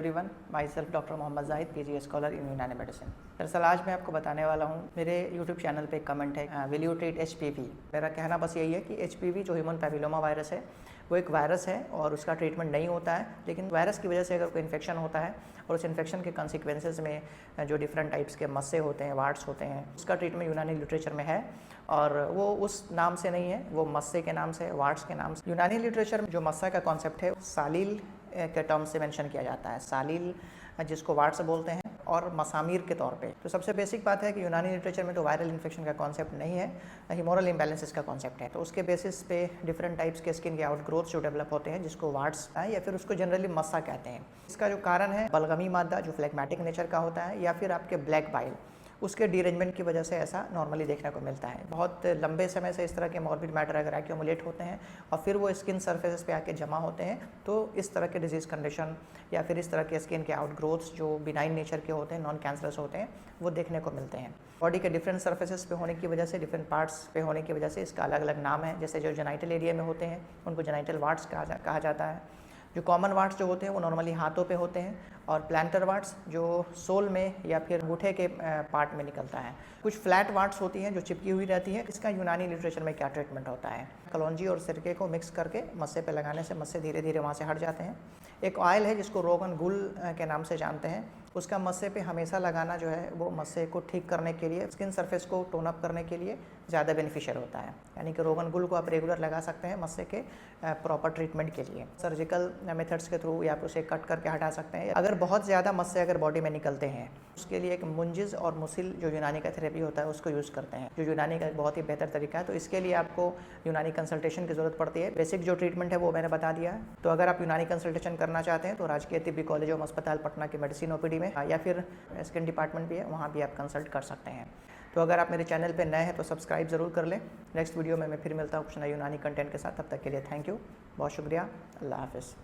Everyone, my self doctor Mohammad Zahid, PG scholar in Unani medicine. दरअसल आज मैं आपको बताने वाला हूँ, मेरे यूट्यूब चैनल पे एक कमेंट है, विल यू ट्रीट HPV। मेरा कहना बस यही है कि HPV जो ह्यूमन पैपिलोमा वायरस है वो एक वायरस है और उसका ट्रीटमेंट नहीं होता है, लेकिन वायरस की वजह से अगर कोई इन्फेक्शन होता है और उस इन्फेक्शन के कॉन्सिक्वेंसेज में जो डिफरेंट टाइप्स के मस्से होते हैं, वार्ड्स होते हैं, उसका ट्रीटमेंट यूनानी लिटरेचर में है और वो उस नाम से नहीं है, वो मस्से के नाम से, वार्ड्स के नाम से। यूनानी लिटरेचर में जो मस्सा का कॉन्सेप्ट है सालील के टर्म से मेंशन किया जाता है, सालील जिसको वार्ड्स बोलते हैं और मसामीर के तौर पे। तो सबसे बेसिक बात है कि यूनानी लिटरेचर में तो वायरल इन्फेक्शन का कॉन्सेप्ट नहीं है, ह्यूमरल इम्बैलेंसेस का कॉन्सेप्ट है। तो उसके बेसिस पे डिफरेंट टाइप्स के स्किन के आउटग्रोथ जो डेवलप होते हैं, जिसको वार्ड्स या फिर उसको जनरली मस्सा कहते हैं। इसका जो कारण है बलगमी मादा जो फ्लेगमेटिक नेचर का होता है या फिर आपके ब्लैक बाइल, उसके डीरेंजमेंट की वजह से ऐसा नॉर्मली देखने को मिलता है। बहुत लंबे समय से इस तरह के मॉर्बिड मैटर अगर एक्यूमुलेट होते हैं और फिर वो स्किन सरफेसेस पे आके जमा होते हैं, तो इस तरह के डिजीज़ कंडीशन या फिर इस तरह के स्किन के आउटग्रोथ्स जो बिनाइन नेचर के होते हैं, नॉन कैंसरस होते हैं, वो देखने को मिलते हैं। बॉडी के डिफरेंट सरफेसेस पे होने की वजह से, डिफरेंट पार्ट्स पे होने की वजह से इसका अलग अलग नाम है। जैसे जो जेनाइटल एरिया में होते हैं उनको जेनाइटल वार्ड्स कहा जाता है। जो कॉमन वार्ड्स जो होते हैं वो नॉर्मली हाथों पे होते हैं, और प्लांटर वार्ड्स जो सोल में या फिर अंगूठे के पार्ट में निकलता है। कुछ फ्लैट वार्ड्स होती हैं जो चिपकी हुई रहती है। इसका यूनानी लिटरेचर में क्या ट्रीटमेंट होता है? कलौंजी और सिरके को मिक्स करके मस्से पे लगाने से मस्से धीरे धीरे वहाँ से हट जाते हैं। एक ऑयल है जिसको रोगन गुल के नाम से जानते हैं, उसका मस्से पे हमेशा लगाना जो है वो मस्से को ठीक करने के लिए, स्किन सरफेस को टोन अप करने के लिए ज़्यादा बेनिफिशियल होता है। यानी कि रोगन गुल को आप रेगुलर लगा सकते हैं मस्से के प्रॉपर ट्रीटमेंट के लिए। सर्जिकल मेथड्स के थ्रू या आप उसे कट करके हटा सकते हैं। अगर बहुत ज़्यादा मस्से अगर बॉडी में निकलते हैं, उसके लिए एक मुंजिज और मुसिल जो यूनानी का थेरेपी होता है उसको यूज़ करते हैं, जो यूनानी का एक बहुत ही बेहतर तरीका है। तो इसके लिए आपको यूनानी कंसल्टेशन की ज़रूरत पड़ती है। बेसिक जो ट्रीटमेंट है वो मैंने बता दिया है। तो अगर आप यूनानी कंसल्टेशन करना चाहते हैं तो राजकीय तिब्बी कॉलेज ऑफ अस्पताल पटना के मेडिसिन OPD में या फिर स्किन डिपार्टमेंट भी है, वहाँ भी आप कंसल्ट कर सकते हैं। तो अगर आप मेरे चैनल पे नए हैं तो सब्सक्राइब ज़रूर कर लें। नेक्स्ट वीडियो में मैं फिर मिलता हूँ कुछ नए यूनानी कंटेंट के साथ। तब तक के लिए थैंक यू, बहुत शुक्रिया, अल्लाह हाफ़िज़।